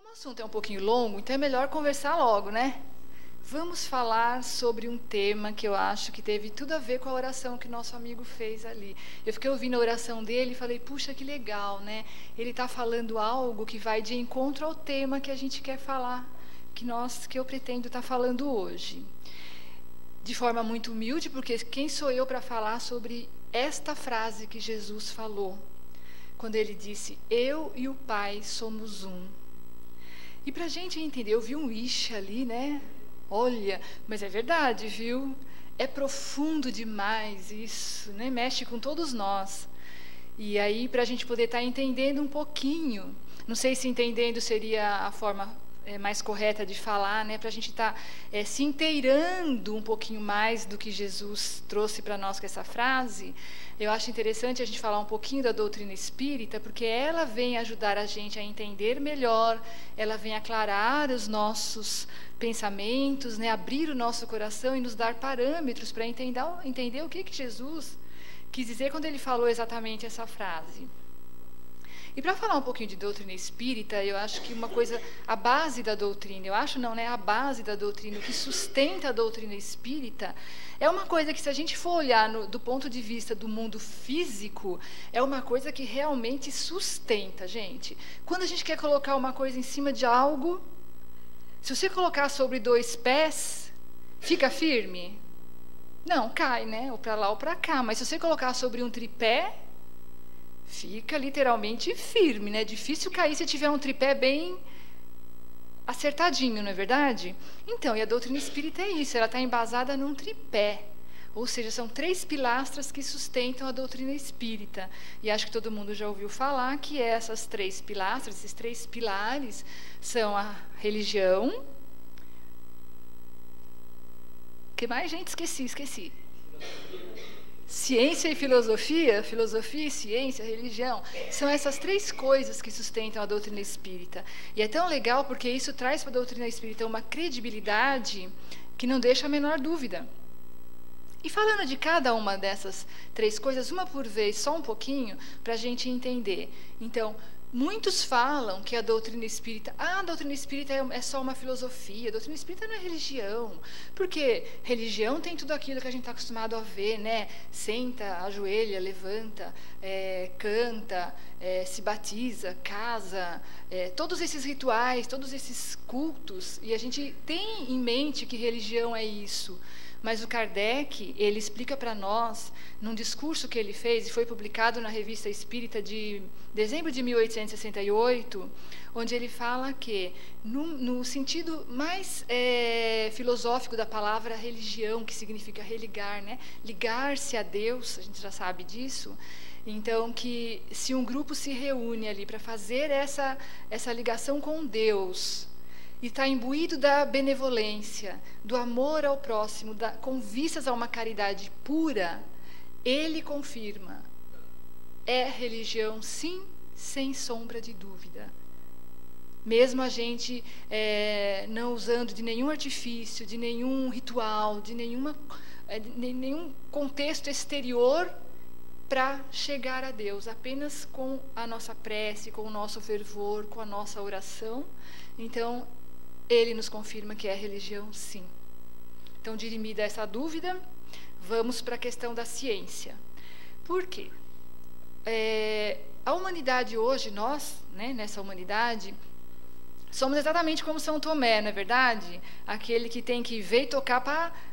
O assunto é um pouquinho longo, então é melhor conversar logo, né? Vamos falar sobre um tema que eu acho que teve tudo a ver com a oração que nosso amigo fez ali. Eu fiquei ouvindo a oração dele e falei, puxa, que legal, né? Ele está falando algo que vai de encontro ao tema que a gente quer falar, que eu pretendo estar falando hoje. De forma muito humilde, porque quem sou eu para falar sobre esta frase que Jesus falou, quando ele disse, eu e o Pai somos um. E para a gente entender, eu vi um ixi ali, né? Olha, mas é verdade, viu? É profundo demais isso, né? Mexe com todos nós. E aí, para a gente poder estar entendendo um pouquinho, não sei se entendendo seria a forma mais correta de falar, né? Para a gente estar se inteirando um pouquinho mais do que Jesus trouxe para nós com essa frase. Eu acho interessante a gente falar um pouquinho da doutrina espírita, porque ela vem ajudar a gente a entender melhor, ela vem aclarar os nossos pensamentos, né? Abrir o nosso coração e nos dar parâmetros para entender o que Jesus quis dizer quando ele falou exatamente essa frase. E para falar um pouquinho de doutrina espírita, eu acho que uma coisa, a base da doutrina, eu acho não, né? A base da doutrina, o que sustenta a doutrina espírita, é uma coisa que, se a gente for olhar do ponto de vista do mundo físico, é uma coisa que realmente sustenta, gente. Quando a gente quer colocar uma coisa em cima de algo, se você colocar sobre dois pés, fica firme? Não, cai, né? Ou para lá ou para cá. Mas se você colocar sobre um tripé, fica literalmente firme, né? Difícil cair se tiver um tripé bem acertadinho, não é verdade? Então, e a doutrina espírita é isso, ela está embasada num tripé. Ou seja, são 3 pilastras que sustentam a doutrina espírita. E acho que todo mundo já ouviu falar que essas 3 pilastras, esses 3 pilares, são a religião. O que mais, gente? Esqueci. Ciência e filosofia, filosofia e ciência, religião, são essas 3 coisas que sustentam a doutrina espírita. E é tão legal porque isso traz para a doutrina espírita uma credibilidade que não deixa a menor dúvida. E falando de cada uma dessas 3 coisas, uma por vez, só um pouquinho, para a gente entender. Então, muitos falam que a doutrina espírita é só uma filosofia, a doutrina espírita não é religião, porque religião tem tudo aquilo que a gente está acostumado a ver, né? Senta, ajoelha, levanta, canta, se batiza, casa, todos esses rituais, todos esses cultos, e a gente tem em mente que religião é isso. Mas o Kardec, ele explica para nós, num discurso que ele fez, e foi publicado na Revista Espírita de dezembro de 1868, onde ele fala que, no sentido mais filosófico da palavra religião, que significa religar, né? Ligar-se a Deus, a gente já sabe disso. Então, que se um grupo se reúne ali para fazer essa ligação com Deus, e está imbuído da benevolência, do amor ao próximo, com vistas a uma caridade pura, ele confirma, é religião, sim, sem sombra de dúvida. Mesmo a gente não usando de nenhum artifício, de nenhum ritual, de nenhum contexto exterior para chegar a Deus, apenas com a nossa prece, com o nosso fervor, com a nossa oração. Então, ele nos confirma que é religião, sim. Então, dirimida essa dúvida, vamos para a questão da ciência. Por quê? A humanidade hoje, nós, né, nessa humanidade, somos exatamente como São Tomé, não é verdade? Aquele que tem que ver e tocar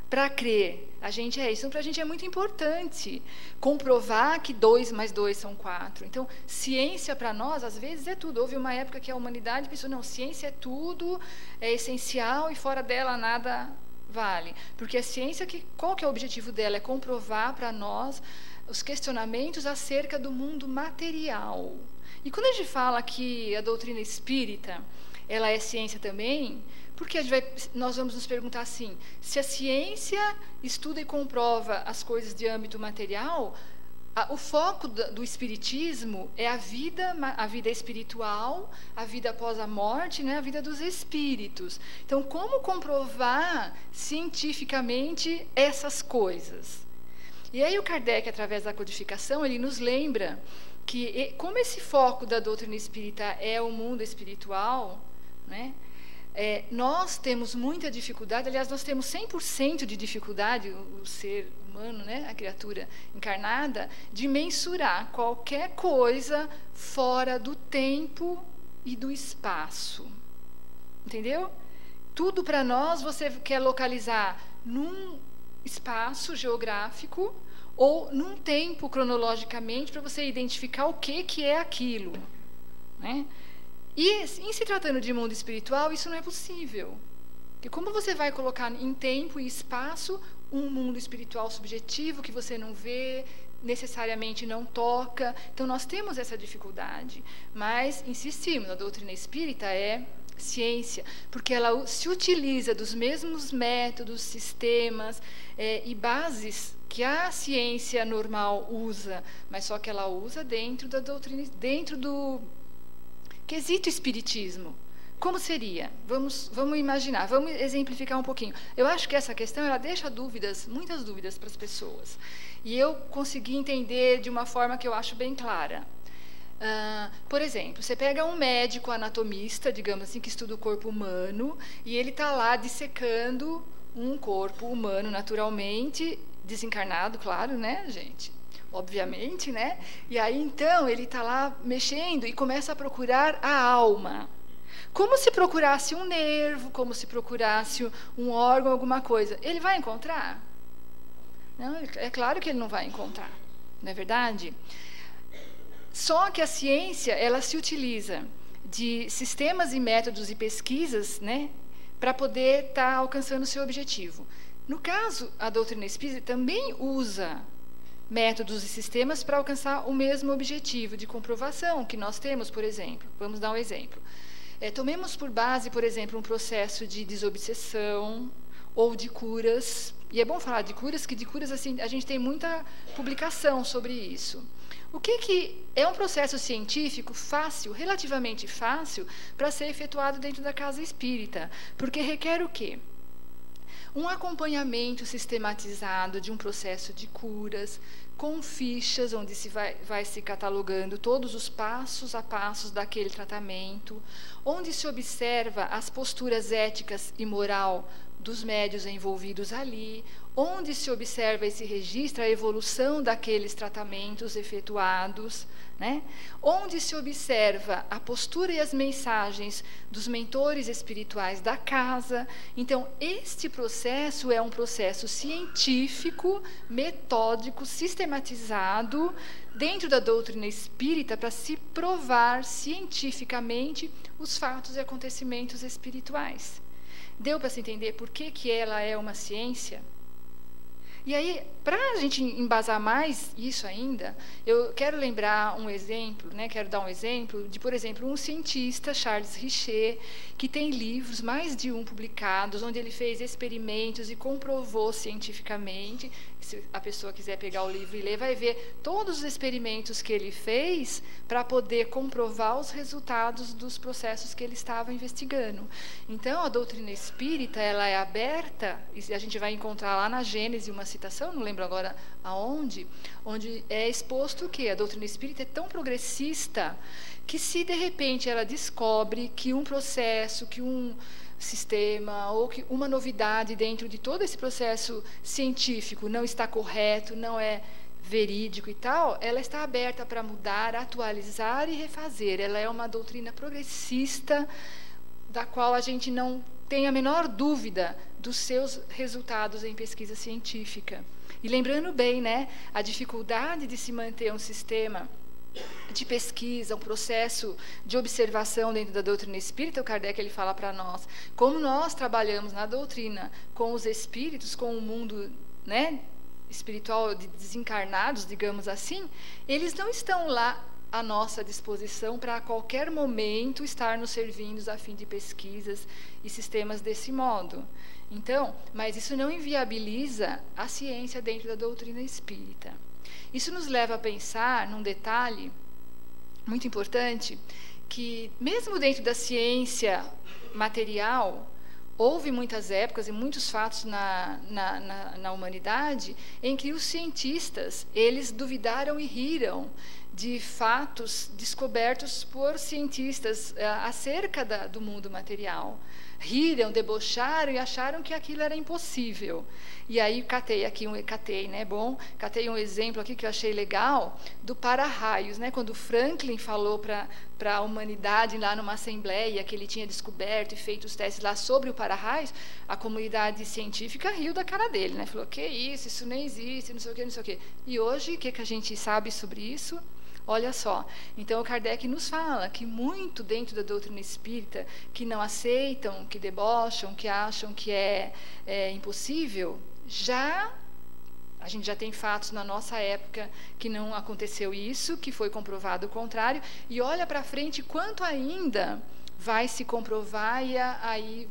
para crer. A gente é isso. Então, para a gente é muito importante comprovar que 2 mais 2 são 4. Então, ciência para nós, às vezes, é tudo. Houve uma época que a humanidade pensou, não, ciência é tudo, é essencial e fora dela nada vale. Porque a ciência, qual que é o objetivo dela? É comprovar para nós os questionamentos acerca do mundo material. E quando a gente fala que a doutrina espírita, ela é ciência também, porque nós vamos nos perguntar assim, se a ciência estuda e comprova as coisas de âmbito material, o foco do espiritismo é a vida espiritual, a vida após a morte, né, a vida dos espíritos. Então, como comprovar cientificamente essas coisas? E aí o Kardec, através da codificação, ele nos lembra que, como esse foco da doutrina espírita é o mundo espiritual, né? Nós temos muita dificuldade, aliás, nós temos 100% de dificuldade, o ser humano, né, a criatura encarnada, de mensurar qualquer coisa fora do tempo e do espaço. Entendeu? Tudo para nós você quer localizar num espaço geográfico ou num tempo cronologicamente para você identificar o que é aquilo, né? E em se tratando de mundo espiritual, isso não é possível. Porque como você vai colocar em tempo e espaço um mundo espiritual subjetivo que você não vê, necessariamente não toca? Então nós temos essa dificuldade. Mas, insistimos, a doutrina espírita é ciência, porque ela se utiliza dos mesmos métodos, sistemas e bases que a ciência normal usa, mas só que ela usa dentro da doutrina, dentro do quesito espiritismo. Como seria? Vamos imaginar, vamos exemplificar um pouquinho. Eu acho que essa questão ela deixa muitas dúvidas para as pessoas. E eu consegui entender de uma forma que eu acho bem clara. Por exemplo, você pega um médico anatomista, digamos assim, que estuda o corpo humano, e ele está lá dissecando um corpo humano naturalmente, desencarnado, claro, né, gente? Obviamente, né? E aí, então, ele está lá mexendo e começa a procurar a alma. Como se procurasse um nervo, como se procurasse um órgão, alguma coisa. Ele vai encontrar? Não, é claro que ele não vai encontrar, não é verdade? Só que a ciência, ela se utiliza de sistemas e métodos e pesquisas, né, para poder estar alcançando o seu objetivo. No caso, a doutrina espírita também usa métodos e sistemas para alcançar o mesmo objetivo de comprovação que nós temos, por exemplo. Vamos dar um exemplo. Tomemos por base, por exemplo, um processo de desobsessão ou de curas. E é bom falar de curas, que de curas assim, a gente tem muita publicação sobre isso. O que é um processo científico fácil, relativamente fácil, para ser efetuado dentro da casa espírita? Porque requer o quê? Um acompanhamento sistematizado de um processo de curas, com fichas onde se vai se catalogando todos os passos a passos daquele tratamento, onde se observa as posturas éticas e moral dos médios envolvidos ali, onde se observa e se registra a evolução daqueles tratamentos efetuados, né? Onde se observa a postura e as mensagens dos mentores espirituais da casa. Então, este processo é um processo científico, metódico, sistematizado dentro da doutrina espírita para se provar cientificamente os fatos e acontecimentos espirituais. Deu para se entender por que ela é uma ciência? E aí, para a gente embasar mais isso ainda, eu quero lembrar um exemplo, né, quero dar um exemplo de, por exemplo, um cientista, Charles Richet, que tem livros, mais de um publicados, onde ele fez experimentos e comprovou cientificamente. Se a pessoa quiser pegar o livro e ler, vai ver todos os experimentos que ele fez para poder comprovar os resultados dos processos que ele estava investigando. Então, a doutrina espírita, ela é aberta, e a gente vai encontrar lá na Gênese uma citação, não lembro agora aonde, onde é exposto que a doutrina espírita é tão progressista que, se de repente ela descobre que um processo, que um sistema ou que uma novidade dentro de todo esse processo científico não está correto, não é verídico e tal, ela está aberta para mudar, atualizar e refazer. Ela é uma doutrina progressista da qual a gente não tem a menor dúvida dos seus resultados em pesquisa científica. E lembrando bem, né, a dificuldade de se manter um sistema de pesquisa, um processo de observação dentro da doutrina espírita. O Kardec ele fala para nós, como nós trabalhamos na doutrina com os espíritos, com o mundo, né, espiritual de desencarnados, digamos assim, eles não estão lá à nossa disposição para a qualquer momento estar nos servindo a fim de pesquisas e sistemas desse modo. Então, mas isso não inviabiliza a ciência dentro da doutrina espírita. Isso nos leva a pensar num detalhe muito importante, que mesmo dentro da ciência material, houve muitas épocas e muitos fatos na humanidade em que os cientistas, eles duvidaram e riram de fatos descobertos por cientistas acerca do mundo material. Riram, debocharam e acharam que aquilo era impossível. E aí catei um exemplo aqui que eu achei legal do para-raios, né? Quando Franklin falou para a humanidade lá numa assembleia que ele tinha descoberto e feito os testes lá sobre o para-raios, a comunidade científica riu da cara dele, né? Falou, que isso nem existe, não sei o que, não sei o que. E hoje, o que a gente sabe sobre isso? Olha só, então o Kardec nos fala que muito dentro da doutrina espírita, que não aceitam, que debocham, que acham que é impossível, a gente já tem fatos na nossa época que não aconteceu isso, que foi comprovado o contrário, e olha para frente quanto ainda vai se comprovar e aí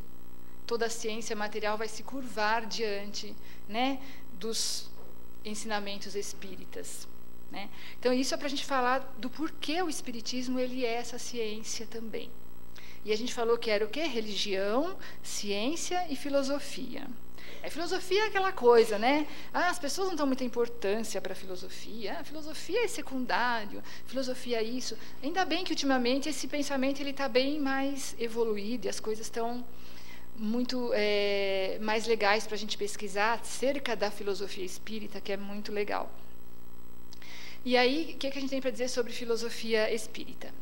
toda a ciência material vai se curvar diante, né, dos ensinamentos espíritas. Né? Então, isso é para a gente falar do porquê o Espiritismo ele é essa ciência também. E a gente falou que era o quê? Religião, ciência e filosofia. A filosofia é aquela coisa, né? As pessoas não dão muita importância para a filosofia. A filosofia é secundário, filosofia é isso. Ainda bem que, ultimamente, esse pensamento está bem mais evoluído e as coisas estão muito mais legais para a gente pesquisar acerca da filosofia espírita, que é muito legal. E aí, o que a gente tem para dizer sobre filosofia espírita?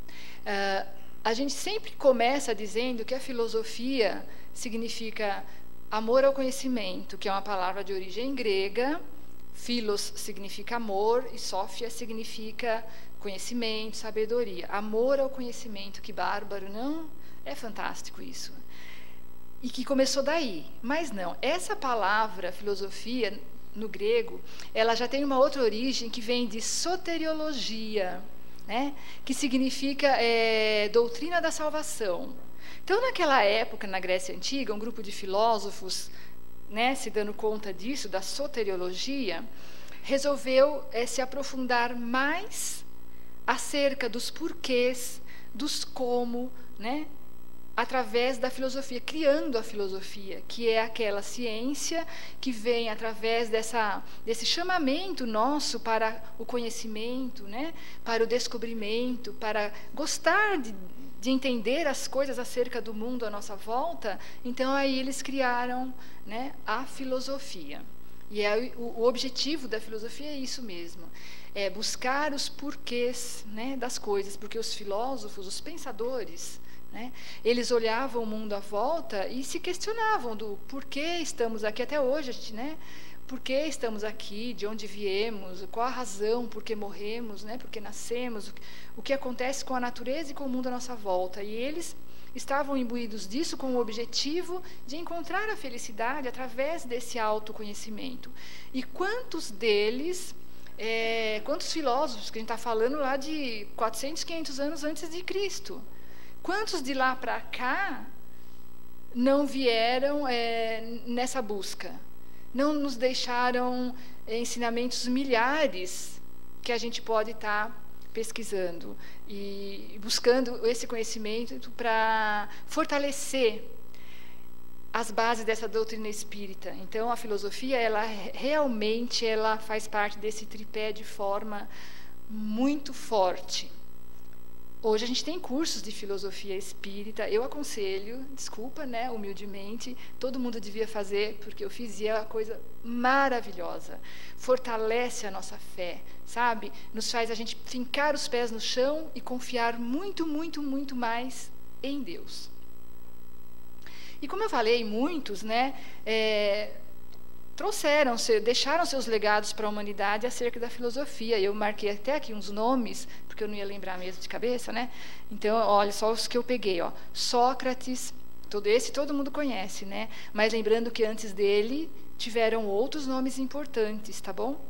A gente sempre começa dizendo que a filosofia significa amor ao conhecimento, que é uma palavra de origem grega. Philos significa amor e Sophia significa conhecimento, sabedoria. Amor ao conhecimento, que bárbaro, não? É fantástico isso. E que começou daí. Mas não, essa palavra filosofia no grego, ela já tem uma outra origem que vem de soteriologia, né? Que significa doutrina da salvação. Então, naquela época, na Grécia Antiga, um grupo de filósofos, né, se dando conta disso, da soteriologia, resolveu se aprofundar mais acerca dos porquês, dos como, né? Através da filosofia, criando a filosofia, que é aquela ciência que vem através desse chamamento nosso para o conhecimento, né? Para o descobrimento, para gostar de entender as coisas acerca do mundo à nossa volta. Então, aí eles criaram, né, a filosofia. E o objetivo da filosofia é isso mesmo, é buscar os porquês, né, das coisas, porque os filósofos, os pensadores, né, eles olhavam o mundo à volta e se questionavam do porquê estamos aqui até hoje, né? Por que estamos aqui, de onde viemos, qual a razão por que morremos, né? Por que nascemos, o que acontece com a natureza e com o mundo à nossa volta. E eles estavam imbuídos disso com o objetivo de encontrar a felicidade através desse autoconhecimento. E quantos deles, quantos filósofos, que a gente está falando lá de 400, 500 anos antes de Cristo, quantos de lá para cá não vieram nessa busca? Não nos deixaram ensinamentos milhares que a gente pode estar pesquisando e buscando esse conhecimento para fortalecer as bases dessa doutrina espírita. Então, a filosofia, ela realmente faz parte desse tripé de forma muito forte. Hoje a gente tem cursos de filosofia espírita. Eu aconselho, desculpa, né, humildemente, todo mundo devia fazer, porque eu fiz e é uma coisa maravilhosa. Fortalece a nossa fé, sabe? Nos faz a gente fincar os pés no chão e confiar muito, muito, muito mais em Deus. E como eu falei, muitos, né, deixaram seus legados para a humanidade acerca da filosofia. Eu marquei até aqui uns nomes, porque eu não ia lembrar mesmo de cabeça, né? Então, olha só os que eu peguei, ó. Sócrates, todo mundo conhece, né? Mas lembrando que antes dele tiveram outros nomes importantes, tá bom?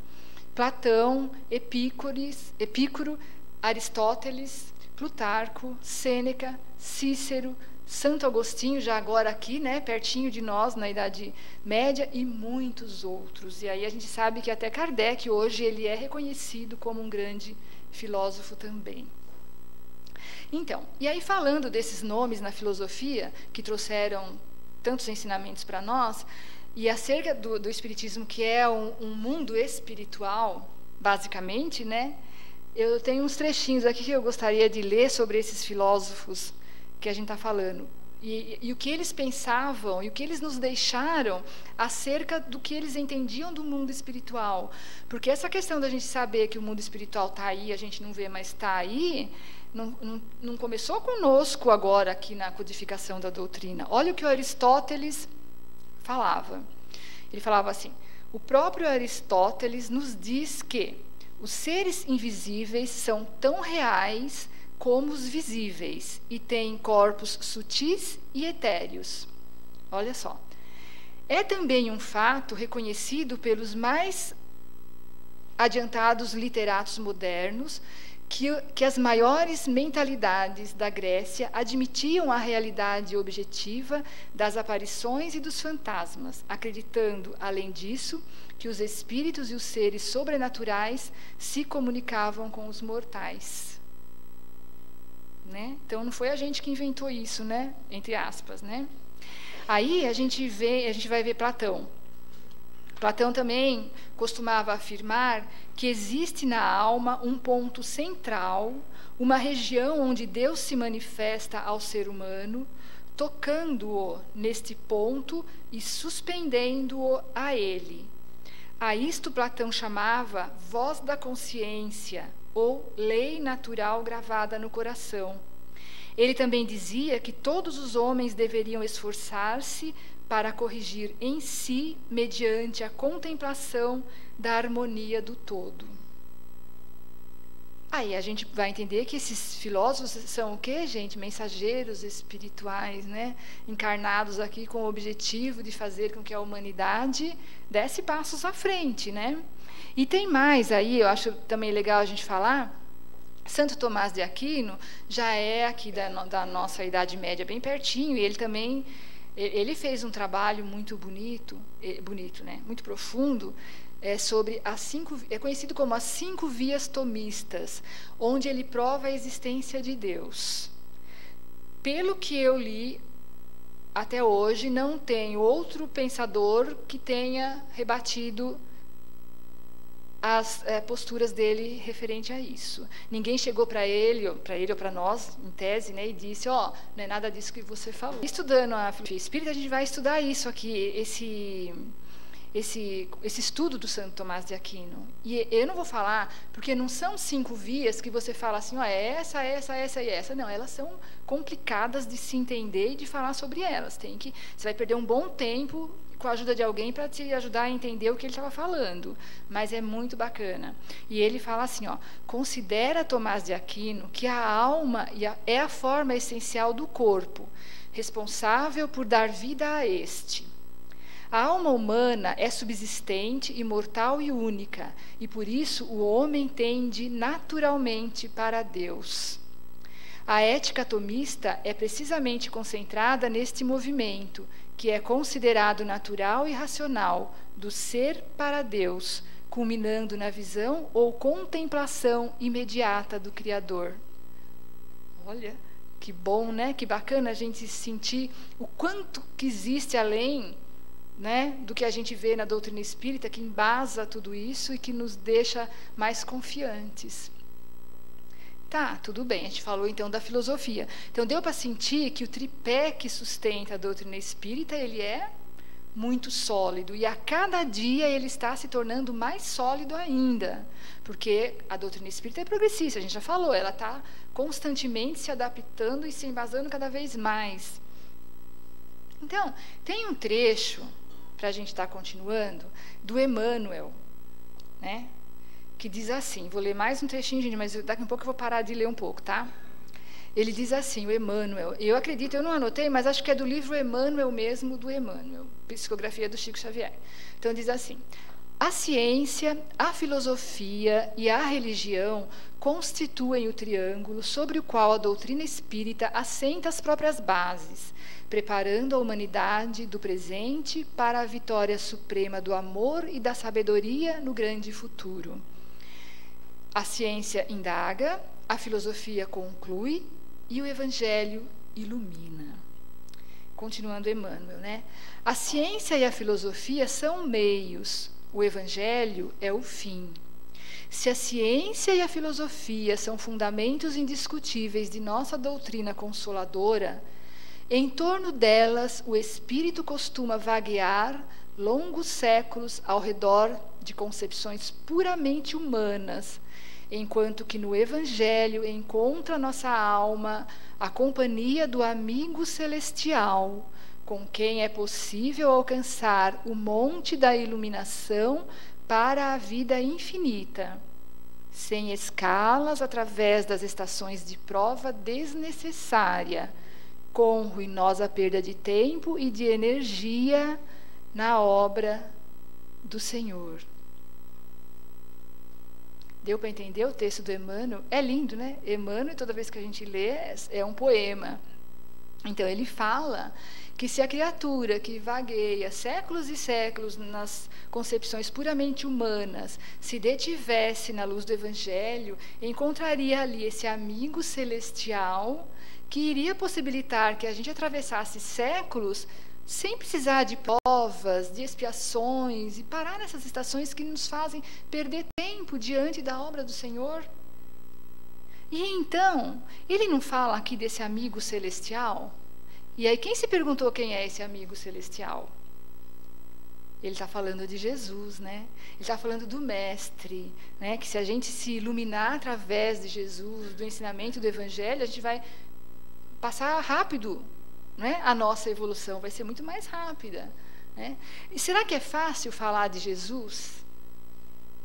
Platão, Epícoro, Aristóteles, Plutarco, Sêneca, Cícero, Santo Agostinho, já agora aqui, né, pertinho de nós, na Idade Média, e muitos outros. E aí a gente sabe que até Kardec, hoje, ele é reconhecido como um grande filósofo também. Então, e aí falando desses nomes na filosofia, que trouxeram tantos ensinamentos para nós, e acerca do Espiritismo, que é um mundo espiritual, basicamente, né, eu tenho uns trechinhos aqui que eu gostaria de ler sobre esses filósofos que a gente está falando. E o que eles pensavam, e o que eles nos deixaram acerca do que eles entendiam do mundo espiritual. Porque essa questão da gente saber que o mundo espiritual está aí, a gente não vê, mas está aí, não começou conosco agora aqui na codificação da doutrina. Olha o que o Aristóteles falava. Ele falava assim: o próprio Aristóteles nos diz que os seres invisíveis são tão reais como os visíveis e têm corpos sutis e etéreos. Olha só. É também um fato reconhecido pelos mais adiantados literatos modernos que as maiores mentalidades da Grécia admitiam a realidade objetiva das aparições e dos fantasmas, acreditando, além disso, que os espíritos e os seres sobrenaturais se comunicavam com os mortais. Né? Então não foi a gente que inventou isso, né? Entre aspas, né? Aí a gente vai ver Platão. Platão também costumava afirmar que existe na alma um ponto central, uma região onde Deus se manifesta ao ser humano, tocando-o neste ponto e suspendendo-o a ele. A isto Platão chamava voz da consciência, ou lei natural gravada no coração. Ele também dizia que todos os homens deveriam esforçar-se para corrigir em si, mediante a contemplação da harmonia do todo. Aí a gente vai entender que esses filósofos são o quê, gente? Mensageiros espirituais, né? Encarnados aqui com o objetivo de fazer com que a humanidade desse passos à frente, né? E tem mais aí, eu acho também legal a gente falar, Santo Tomás de Aquino já é aqui da nossa Idade Média, bem pertinho, e ele também, ele fez um trabalho muito bonito, né? Muito profundo, sobre é conhecido como as 5 vias tomistas, onde ele prova a existência de Deus. Pelo que eu li, até hoje, não tem outro pensador que tenha rebatido as posturas dele referente a isso. Ninguém chegou para ele ou para nós, em tese, né, e disse, não é nada disso que você falou. Estudando a filosofia espírita, a gente vai estudar isso aqui, esse estudo do Santo Tomás de Aquino. E eu não vou falar, porque não são 5 vias que você fala assim, essa e essa. Não, elas são complicadas de se entender e de falar sobre elas. Você vai perder um bom tempo com a ajuda de alguém para te ajudar a entender o que ele estava falando, mas é muito bacana. E ele fala assim, considera Tomás de Aquino que a alma é a forma essencial do corpo, responsável por dar vida a este. A alma humana é subsistente, imortal e única, e por isso o homem tende naturalmente para Deus. A ética tomista é precisamente concentrada neste movimento, que é considerado natural e racional, do ser para Deus, culminando na visão ou contemplação imediata do Criador. Olha, que bom, né? Que bacana a gente sentir o quanto que existe além, né, do que a gente vê na doutrina espírita, que embasa tudo isso e que nos deixa mais confiantes. Tá, tudo bem, a gente falou então da filosofia. Então deu para sentir que o tripé que sustenta a doutrina espírita, ele é muito sólido, e a cada dia ele está se tornando mais sólido ainda, porque a doutrina espírita é progressista, a gente já falou, ela está constantemente se adaptando e se embasando cada vez mais. Então, tem um trecho, para a gente estar continuando, do Emmanuel, né? Que diz assim, vou ler mais um trechinho, gente, mas daqui a pouco eu vou parar de ler um pouco, tá? Ele diz assim, o Emmanuel, eu acredito, eu não anotei, mas acho que é do livro Emmanuel mesmo, do Emmanuel, Psicografia do Chico Xavier. Então diz assim, a ciência, a filosofia e a religião constituem o triângulo sobre o qual a doutrina espírita assenta as próprias bases, preparando a humanidade do presente para a vitória suprema do amor e da sabedoria no grande futuro. A ciência indaga, a filosofia conclui e o Evangelho ilumina. Continuando Emmanuel, né? A ciência e a filosofia são meios, o Evangelho é o fim. Se a ciência e a filosofia são fundamentos indiscutíveis de nossa doutrina consoladora, em torno delas o espírito costuma vaguear longos séculos ao redor de concepções puramente humanas, enquanto que no Evangelho encontra nossa alma a companhia do amigo celestial, com quem é possível alcançar o monte da iluminação para a vida infinita, sem escalas através das estações de prova desnecessária, com ruinosa perda de tempo e de energia na obra do Senhor. Deu para entender o texto do Emmanuel? É lindo, né? Emmanuel, toda vez que a gente lê, é um poema. Então, ele fala que se a criatura que vagueia séculos e séculos nas concepções puramente humanas se detivesse na luz do Evangelho, encontraria ali esse amigo celestial que iria possibilitar que a gente atravessasse séculos sem precisar de provas, de expiações, e parar nessas estações que nos fazem perder tempo diante da obra do Senhor. E então, ele não fala aqui desse amigo celestial? E aí, quem se perguntou quem é esse amigo celestial? Ele está falando de Jesus, né? Ele está falando do Mestre, né? Que se a gente se iluminar através de Jesus, do ensinamento do Evangelho, a gente vai passar rápido, né? A nossa evolução vai ser muito mais rápida, né? E será que é fácil falar de Jesus,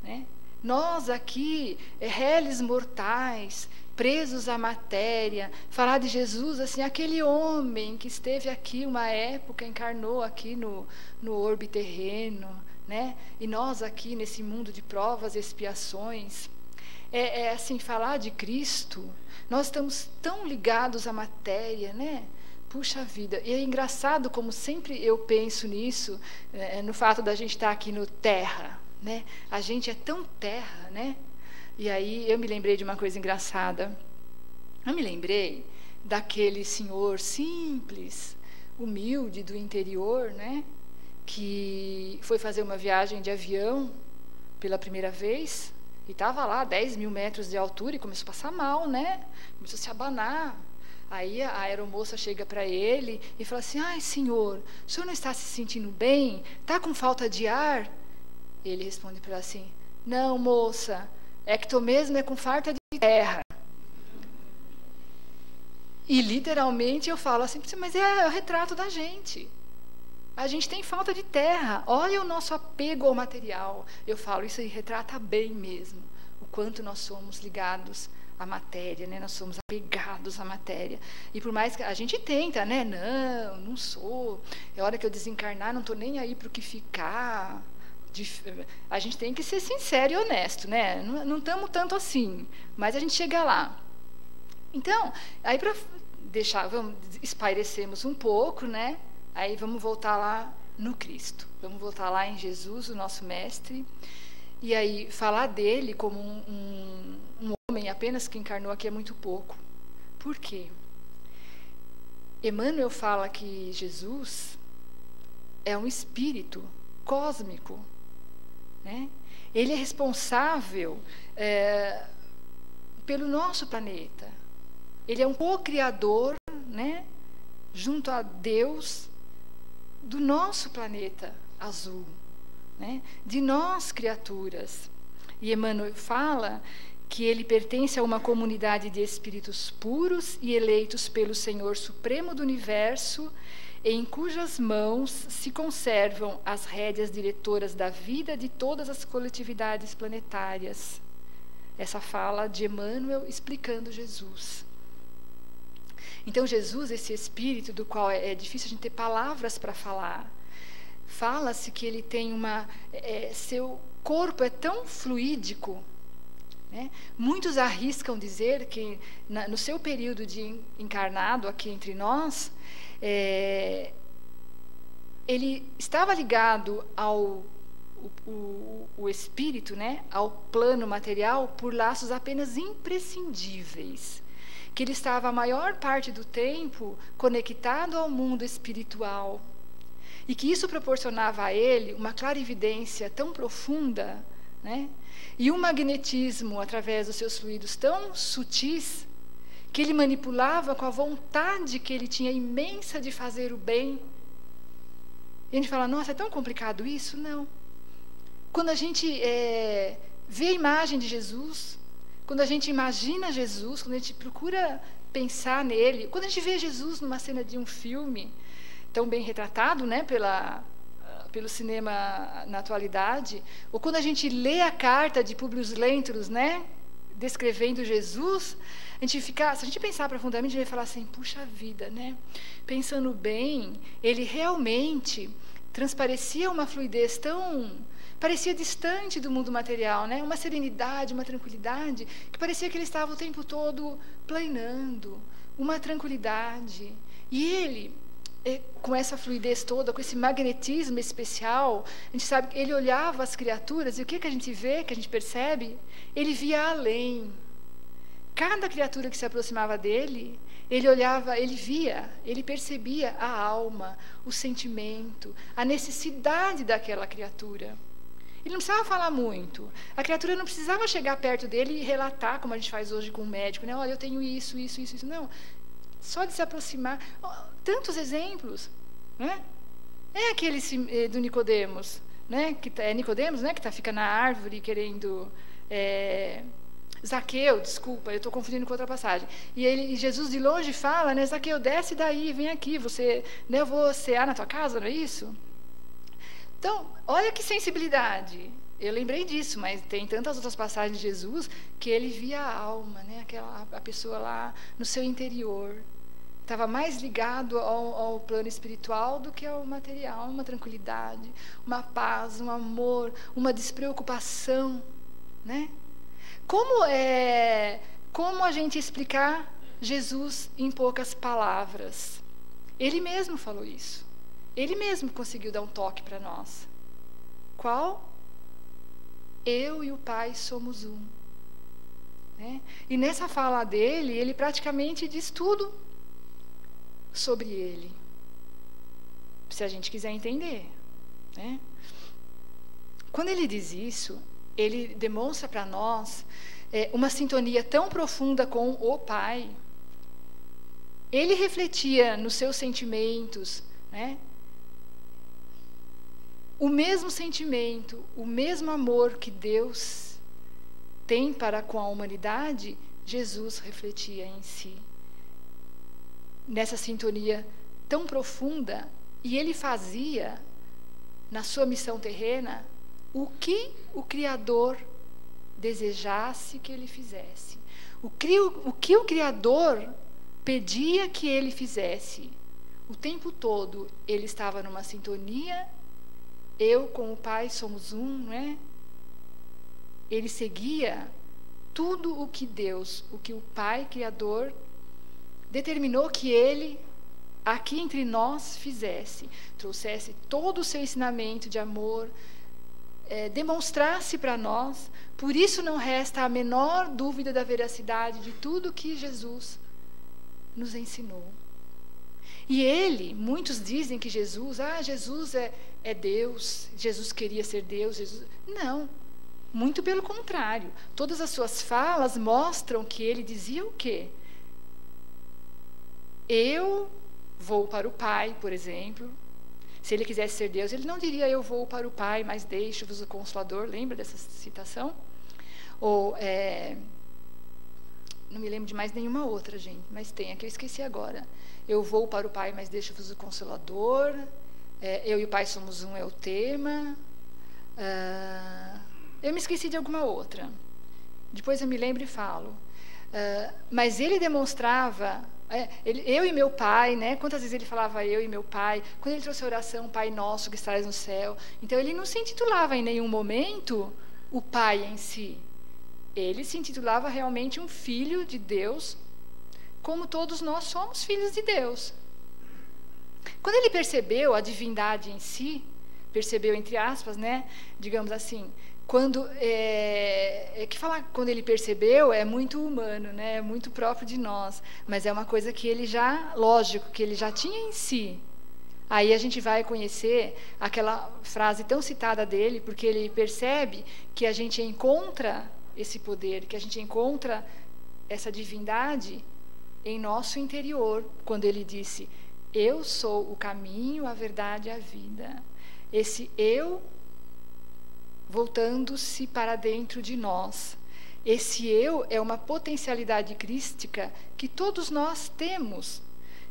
né? Nós aqui, réis mortais, presos à matéria, falar de Jesus, assim, aquele homem que esteve aqui uma época, encarnou aqui no orbe terreno, né? E nós aqui nesse mundo de provas e expiações, assim, falar de Cristo, nós estamos tão ligados à matéria, né? Puxa vida, e é engraçado como sempre eu penso nisso, no fato da gente estar aqui no terra, né? A gente é tão terra, né? E aí eu me lembrei de uma coisa engraçada. Eu me lembrei daquele senhor simples, humilde do interior, né? Que foi fazer uma viagem de avião pela primeira vez e estava lá a 10 mil metros de altura e começou a passar mal, né? Começou a se abanar. Aí a aeromoça chega para ele e fala assim: ai, senhor, o senhor não está se sentindo bem? Está com falta de ar? Ele responde para ela assim: não, moça, é que estou mesmo com farta de terra. E literalmente eu falo assim: mas é o retrato da gente. A gente tem falta de terra. Olha o nosso apego ao material. Eu falo, isso aí retrata bem mesmo o quanto nós somos ligados à matéria, né? Nós somos apegados à matéria. E por mais que a gente tenta, né? Não sou. É hora que eu desencarnar, não estou nem aí para o que ficar. A gente tem que ser sincero e honesto, né? Não estamos tanto assim, mas a gente chega lá. Então, aí para vamos espairecemos um pouco, né? Aí vamos voltar lá no Cristo. Vamos voltar lá em Jesus, o nosso Mestre. E aí falar dele como um homem apenas que encarnou aqui é muito pouco. Por quê? Emmanuel fala que Jesus é um espírito cósmico, né? Ele é responsável pelo nosso planeta. Ele é um co-criador, né? Junto a Deus, do nosso planeta azul, né? De nós, criaturas. E Emmanuel fala que ele pertence a uma comunidade de espíritos puros e eleitos pelo Senhor Supremo do Universo, em cujas mãos se conservam as rédeas diretoras da vida de todas as coletividades planetárias. Essa fala de Emmanuel explicando Jesus. Então, Jesus, esse espírito do qual é difícil a gente ter palavras para falar, fala-se que ele tem seu corpo é tão fluídico, né? Muitos arriscam dizer que no seu período de encarnado aqui entre nós, ele estava ligado ao o espírito, né, ao plano material por laços apenas imprescindíveis, que ele estava a maior parte do tempo conectado ao mundo espiritual, e que isso proporcionava a ele uma clarividência tão profunda, né? E um magnetismo através dos seus fluidos tão sutis que ele manipulava com a vontade que ele tinha imensa de fazer o bem. E a gente fala, nossa, é tão complicado isso? Não. Quando a gente vê a imagem de Jesus, quando a gente imagina Jesus, quando a gente procura pensar nele, quando a gente vê Jesus numa cena de um filme tão bem retratado, né, pelo cinema na atualidade, ou quando a gente lê a carta de Públio Lentulus, né, descrevendo Jesus, a gente fica, se a gente pensar profundamente, a gente vai falar assim, puxa vida, né? Pensando bem, ele realmente transparecia uma fluidez tão, parecia distante do mundo material, né? Uma serenidade, uma tranquilidade, que parecia que ele estava o tempo todo planando, uma tranquilidade. E ele, com essa fluidez toda, com esse magnetismo especial, a gente sabe que ele olhava as criaturas, e o que a gente vê, que a gente percebe? Ele via além. Cada criatura que se aproximava dele, ele olhava, ele via, ele percebia a alma, o sentimento, a necessidade daquela criatura. Ele não precisava falar muito. A criatura não precisava chegar perto dele e relatar, como a gente faz hoje com o médico, né? Olha, eu tenho isso. Não. Só de se aproximar. Tantos exemplos, né? É aquele do Nicodemos, né? Que é Nicodemos, né? Que fica na árvore querendo... Zaqueu, desculpa, eu estou confundindo com outra passagem. E Jesus de longe fala, né? Zaqueu, desce daí, vem aqui, né, eu vou cear na tua casa, não é isso? Então, olha que sensibilidade. Eu lembrei disso, mas tem tantas outras passagens de Jesus que ele via a alma, né? A pessoa lá no seu interior. Estava mais ligado ao plano espiritual do que ao material, uma tranquilidade, uma paz, um amor, uma despreocupação, né? Como a gente explicar Jesus em poucas palavras? Ele mesmo falou isso. Ele mesmo conseguiu dar um toque para nós. Qual? Eu e o Pai somos um. Né? E nessa fala dele, ele praticamente diz tudo sobre ele. Se a gente quiser entender. Né? Quando ele diz isso, ele demonstra para nós uma sintonia tão profunda com o Pai. Ele refletia nos seus sentimentos, né? O mesmo sentimento, o mesmo amor que Deus tem para com a humanidade, Jesus refletia em si. Nessa sintonia tão profunda, e ele fazia, na sua missão terrena, o que o Criador desejasse que ele fizesse. O que o Criador pedia que ele fizesse. O tempo todo ele estava numa sintonia, eu com o Pai somos um, né? Ele seguia tudo o que Deus, o que o Pai Criador determinou que ele, aqui entre nós, fizesse. Trouxesse todo o seu ensinamento de amor, demonstrasse para nós. Por isso não resta a menor dúvida da veracidade de tudo que Jesus nos ensinou. E ele, muitos dizem que Jesus é Deus, Jesus queria ser Deus, Jesus... Não, muito pelo contrário. Todas as suas falas mostram que ele dizia o quê? Eu vou para o Pai, por exemplo. Se ele quisesse ser Deus, ele não diria eu vou para o Pai, mas deixo-vos o Consolador. Lembra dessa citação? Ou, não me lembro de mais nenhuma outra, gente, mas tem, a que eu esqueci agora. Eu vou para o Pai, mas deixo-vos o Consolador. Eu e o Pai somos um, é o tema. Eu me esqueci de alguma outra. Depois eu me lembro e falo. Mas ele demonstrava... eu e meu Pai, né? Quantas vezes ele falava eu e meu Pai? Quando ele trouxe a oração, Pai Nosso que estás no céu. Então ele não se intitulava em nenhum momento o Pai em si. Ele se intitulava realmente um filho de Deus, como todos nós somos filhos de Deus. Quando ele percebeu a divindade em si, percebeu entre aspas, né? Digamos assim, quando quando ele percebeu é muito humano, né? É muito próprio de nós, mas é uma coisa que ele já, lógico, que ele já tinha em si Aí a gente vai conhecer aquela frase tão citada dele, porque ele percebe que a gente encontra esse poder, que a gente encontra essa divindade em nosso interior, quando ele disse: eu sou o caminho, a verdade e a vida. Esse eu voltando-se para dentro de nós. Esse eu é uma potencialidade crística que todos nós temos.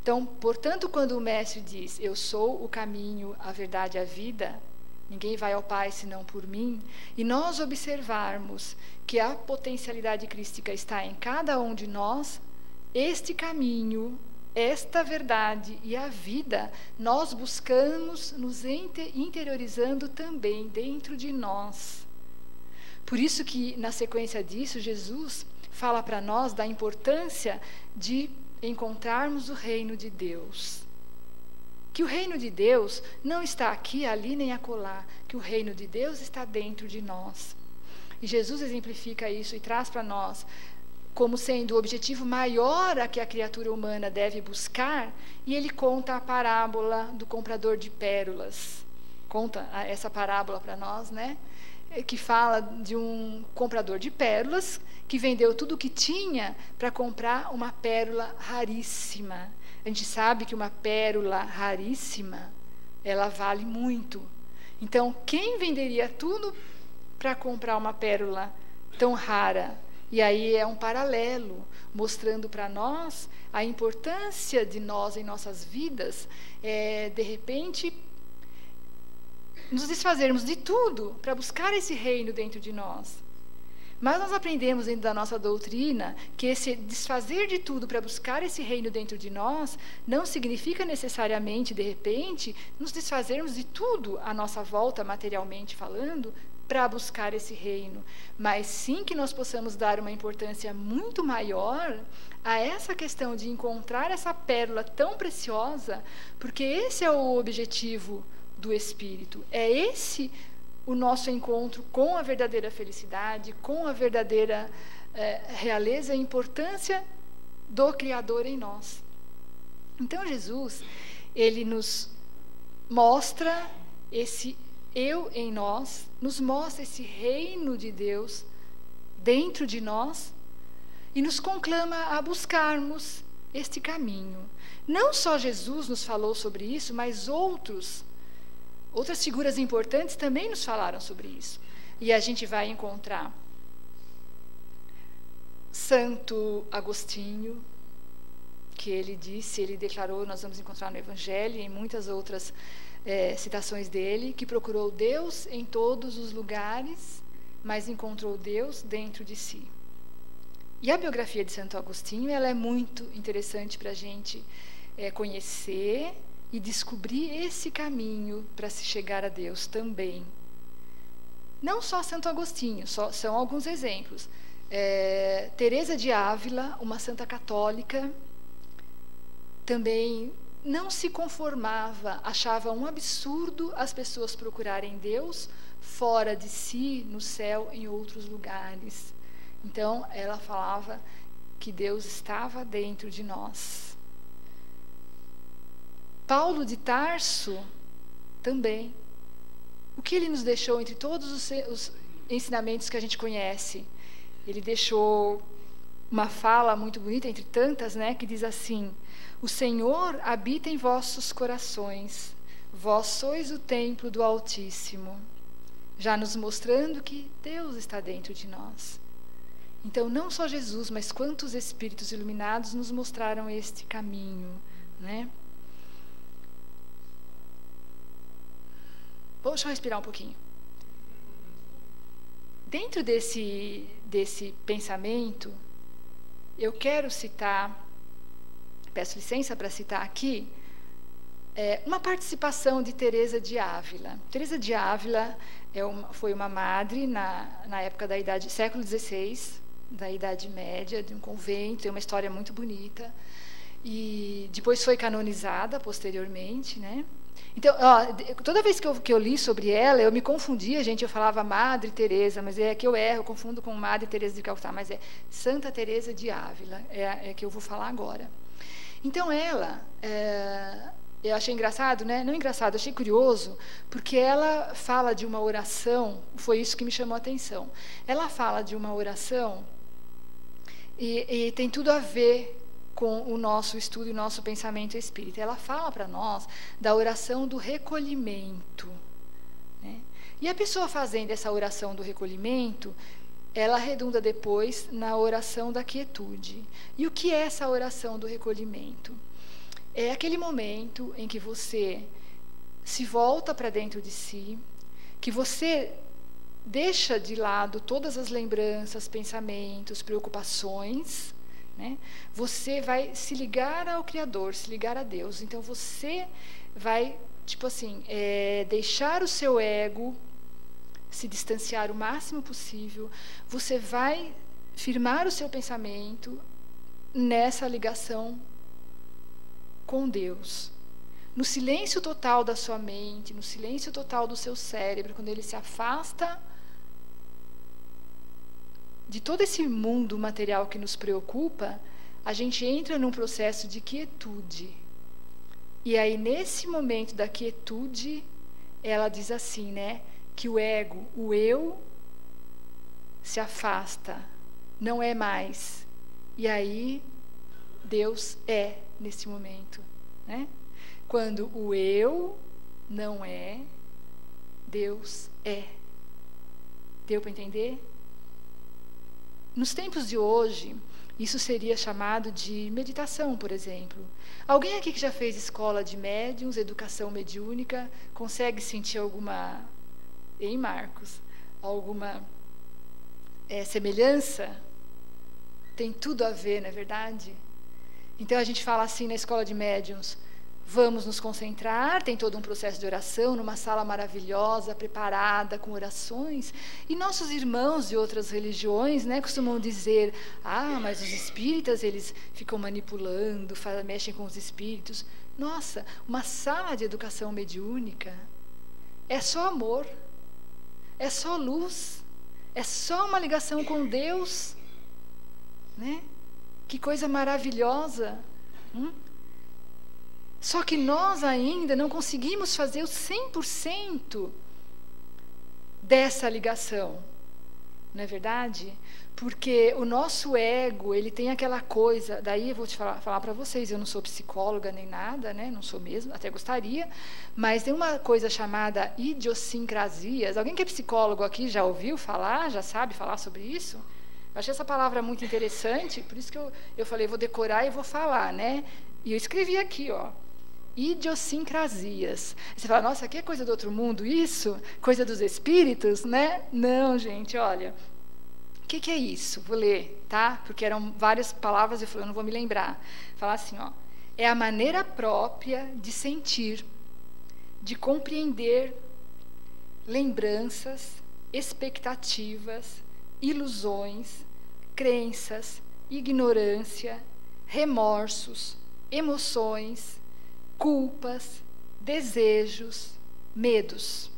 Então, portanto, quando o mestre diz: eu sou o caminho, a verdade e a vida, ninguém vai ao Pai senão por mim, e nós observarmos que a potencialidade crística está em cada um de nós, este caminho, esta verdade e a vida, nós buscamos nos interiorizando também dentro de nós. Por isso que, na sequência disso, Jesus fala para nós da importância de encontrarmos o reino de Deus. Que o reino de Deus não está aqui, ali nem acolá, que o reino de Deus está dentro de nós. E Jesus exemplifica isso e traz para nós como sendo o objetivo maior a que a criatura humana deve buscar, e ele conta a parábola do comprador de pérolas. Conta essa parábola para nós, né? Que fala de um comprador de pérolas que vendeu tudo o que tinha para comprar uma pérola raríssima. A gente sabe que uma pérola raríssima, ela vale muito. Então, quem venderia tudo para comprar uma pérola tão rara? E aí é um paralelo, mostrando para nós a importância de nós em nossas vidas, de repente, nos desfazermos de tudo para buscar esse reino dentro de nós. Mas nós aprendemos dentro da nossa doutrina que esse desfazer de tudo para buscar esse reino dentro de nós não significa necessariamente, de repente, nos desfazermos de tudo à nossa volta, materialmente falando, para buscar esse reino, mas sim que nós possamos dar uma importância muito maior a essa questão de encontrar essa pérola tão preciosa, porque esse é o objetivo do Espírito. É esse o nosso encontro com a verdadeira felicidade, com a verdadeira realeza e importância do Criador em nós. Então Jesus, ele nos mostra esse eu em nós, nos mostra esse reino de Deus dentro de nós e nos conclama a buscarmos este caminho. Não só Jesus nos falou sobre isso, mas outras figuras importantes também nos falaram sobre isso. E a gente vai encontrar Santo Agostinho, que ele declarou, nós vamos encontrar no Evangelho e em muitas outras citações dele, que procurou Deus em todos os lugares, mas encontrou Deus dentro de si. E a biografia de Santo Agostinho, ela é muito interessante para a gente conhecer e descobrir esse caminho para se chegar a Deus também. Não só Santo Agostinho, são alguns exemplos. Teresa de Ávila, uma santa católica, também não se conformava, achava um absurdo as pessoas procurarem Deus fora de si, no céu, em outros lugares. Então, ela falava que Deus estava dentro de nós. Paulo de Tarso, também. O que ele nos deixou entre todos os ensinamentos que a gente conhece? Ele deixou uma fala muito bonita, entre tantas, né, que diz assim: o Senhor habita em vossos corações, vós sois o templo do Altíssimo, já nos mostrando que Deus está dentro de nós. Então, não só Jesus, mas quantos espíritos iluminados nos mostraram este caminho, né? Deixa eu respirar um pouquinho. Dentro desse pensamento, eu quero citar, peço licença para citar aqui, uma participação de Teresa de Ávila. Teresa de Ávila foi uma madre na época da século XVI, da Idade Média, de um convento, tem uma história muito bonita, e depois foi canonizada posteriormente, né? Então, toda vez que eu li sobre ela, eu me confundia, gente, eu falava Madre Teresa, mas é que eu erro, eu confundo com Madre Teresa de Calcutá, mas é Santa Teresa de Ávila, é que eu vou falar agora. Então, ela Eu achei engraçado, né? Não engraçado, achei curioso, porque ela fala de uma oração, foi isso que me chamou a atenção. Ela fala de uma oração e tem tudo a ver com o nosso estudo e o nosso pensamento espírita. Ela fala para nós da oração do recolhimento, né? E a pessoa fazendo essa oração do recolhimento, ela redunda depois na oração da quietude. E o que é essa oração do recolhimento? É aquele momento em que você se volta para dentro de si, que você deixa de lado todas as lembranças, pensamentos, preocupações, né? Você vai se ligar ao Criador, se ligar a Deus. Então você vai, tipo assim, deixar o seu ego se distanciar o máximo possível. Você vai firmar o seu pensamento nessa ligação com Deus, no silêncio total da sua mente, no silêncio total do seu cérebro, quando ele se afasta de todo esse mundo material que nos preocupa, a gente entra num processo de quietude. E aí, nesse momento da quietude, ela diz assim, né, que o ego, o eu, se afasta, não é mais. E aí, Deus é nesse momento, né? Quando o eu não é, Deus é. Deu para entender? Nos tempos de hoje, isso seria chamado de meditação, por exemplo. Alguém aqui que já fez escola de médiuns, educação mediúnica, consegue sentir alguma, hein, Marcos? Alguma semelhança? Tem tudo a ver, não é verdade? Então a gente fala assim na escola de médiuns, vamos nos concentrar, tem todo um processo de oração, numa sala maravilhosa, preparada, com orações, e nossos irmãos de outras religiões, né, costumam dizer, mas os espíritas, eles ficam manipulando, mexem com os espíritos. Nossa, uma sala de educação mediúnica é só amor, é só luz, é só uma ligação com Deus, né? Que coisa maravilhosa. Só que nós ainda não conseguimos fazer o 100% dessa ligação. Não é verdade? Porque o nosso ego, ele tem aquela coisa, daí eu vou te falar para vocês, eu não sou psicóloga nem nada, né? Não sou mesmo, até gostaria, mas tem uma coisa chamada idiosincrasias. Alguém que é psicólogo aqui já ouviu falar, já sabe falar sobre isso? Eu achei essa palavra muito interessante, por isso que eu falei, vou decorar e vou falar, né? E eu escrevi aqui, ó, idiosincrasias. Você fala, nossa, que é coisa do outro mundo isso? Coisa dos espíritos, né? Não, gente, olha, o que é isso? Vou ler, tá? Porque eram várias palavras, eu falei, eu não vou me lembrar. Falar assim, ó, é a maneira própria de sentir, de compreender lembranças, expectativas, ilusões, crenças, ignorância, remorsos, emoções, culpas, desejos, medos.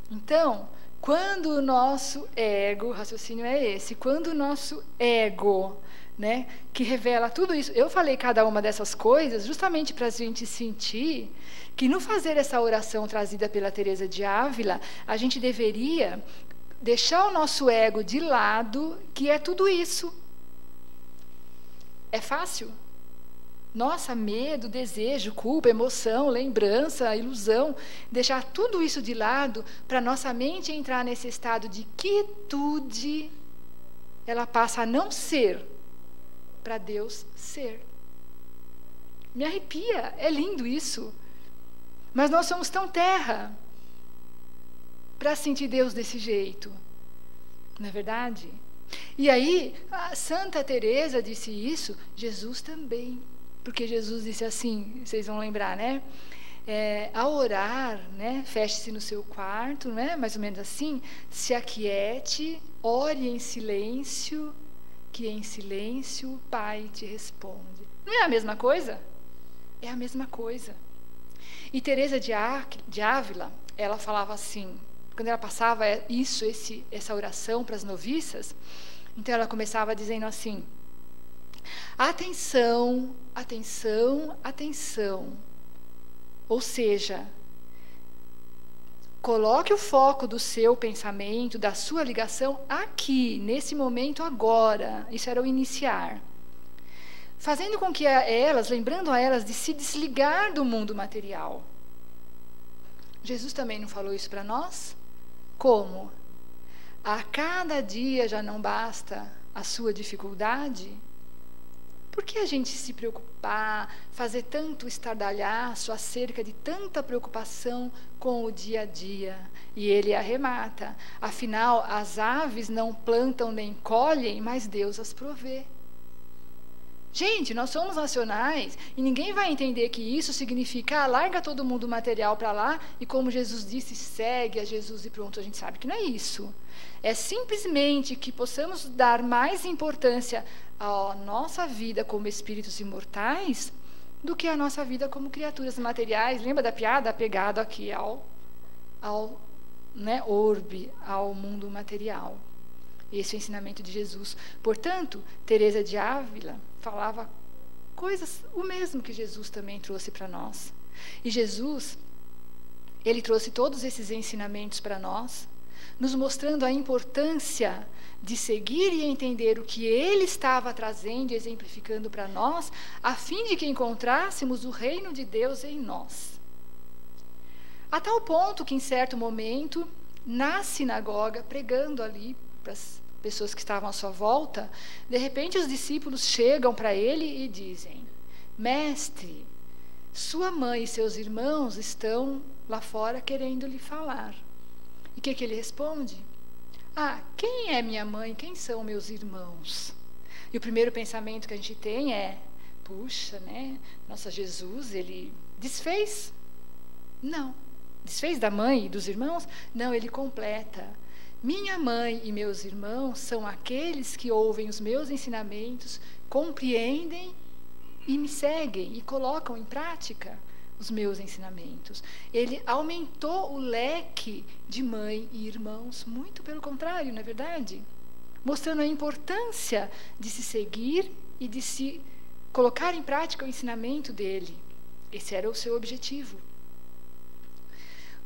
Então, quando o nosso ego, o raciocínio é esse, quando o nosso ego, né, que revela tudo isso, eu falei cada uma dessas coisas justamente para a gente sentir que no fazer essa oração trazida pela Teresa de Ávila, a gente deveria deixar o nosso ego de lado, que é tudo isso. É fácil? Nossa, medo, desejo, culpa, emoção, lembrança, ilusão, deixar tudo isso de lado para nossa mente entrar nesse estado de quietude, ela passa a não ser para Deus ser. Me arrepia, é lindo isso. Mas nós somos tão terra para sentir Deus desse jeito, não é verdade? E aí, a Santa Teresa disse isso, Jesus também, porque Jesus disse assim, vocês vão lembrar, né? Ao orar, né? Feche-se no seu quarto, né? Mais ou menos assim, se aquiete, ore em silêncio, que em silêncio o Pai te responde. Não é a mesma coisa? É a mesma coisa. E Teresa de Ávila, ela falava assim, quando ela passava essa oração para as noviças, então ela começava dizendo assim, atenção, atenção, atenção, Ou seja, coloque o foco do seu pensamento, da sua ligação aqui, nesse momento agora. Isso era o iniciar. Fazendo com que elas, lembrando a elas de se desligar do mundo material. Jesus também não falou isso para nós? Como? A cada dia já não basta a sua dificuldade? Por que a gente se preocupar, fazer tanto estardalhaço acerca de tanta preocupação com o dia a dia? E ele arremata. Afinal, as aves não plantam nem colhem, mas Deus as provê. Gente, nós somos nacionais e ninguém vai entender que isso significa larga todo mundo material para lá e, como Jesus disse, segue a Jesus e pronto. A gente sabe que não é isso. É simplesmente que possamos dar mais importância à nossa vida como espíritos imortais do que à nossa vida como criaturas materiais. Lembra da piada? Apegado aqui ao orbe, ao mundo material. Esse é o ensinamento de Jesus. Portanto, Teresa de Ávila falava coisas, o mesmo que Jesus também trouxe para nós. E Jesus, ele trouxe todos esses ensinamentos para nós, nos mostrando a importância de seguir e entender o que ele estava trazendo e exemplificando para nós, a fim de que encontrássemos o reino de Deus em nós. A tal ponto que, em certo momento, na sinagoga, pregando ali para as pessoas que estavam à sua volta, de repente os discípulos chegam para ele e dizem: Mestre, sua mãe e seus irmãos estão lá fora querendo lhe falar. E o que ele responde? Quem é minha mãe? Quem são meus irmãos? E o primeiro pensamento que a gente tem é: puxa, né? Nossa, Jesus, ele desfez? Não. Desfez da mãe e dos irmãos? Não, ele completa. Minha mãe e meus irmãos são aqueles que ouvem os meus ensinamentos, compreendem e me seguem e colocam em prática os meus ensinamentos. Ele aumentou o leque de mãe e irmãos, muito pelo contrário, não é verdade? Mostrando a importância de se seguir e de se colocar em prática o ensinamento dele. Esse era o seu objetivo.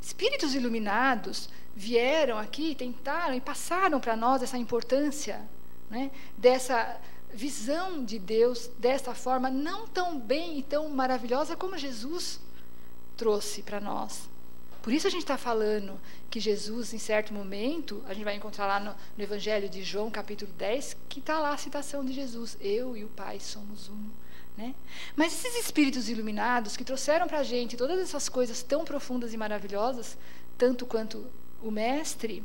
Espíritos iluminados vieram aqui, tentaram e passaram para nós essa importância, né, dessa visão de Deus, dessa forma não tão bem e tão maravilhosa como Jesus trouxe para nós. Por isso a gente está falando que Jesus, em certo momento, a gente vai encontrar lá no Evangelho de João, capítulo 10, que está lá a citação de Jesus: eu e o Pai somos um. Né? Mas esses espíritos iluminados que trouxeram para a gente todas essas coisas tão profundas e maravilhosas, tanto quanto o Mestre,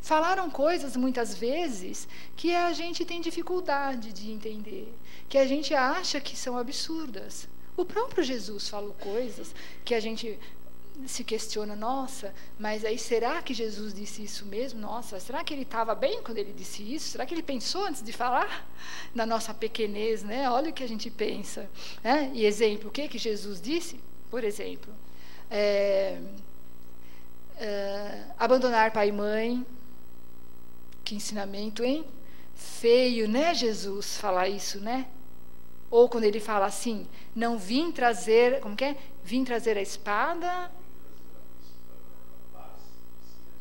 falaram coisas muitas vezes que a gente tem dificuldade de entender, que a gente acha que são absurdas. O próprio Jesus falou coisas que a gente se questiona: nossa, mas aí será que Jesus disse isso mesmo? Nossa, será que ele estava bem quando ele disse isso? Será que ele pensou antes de falar? Na nossa pequenez, né? Olha o que a gente pensa, né? E exemplo, o que Jesus disse? Por exemplo, abandonar pai e mãe. Que ensinamento, hein? Feio, né, Jesus, falar isso, né? Ou quando ele fala assim: não vim trazer, como que é? Vim trazer a espada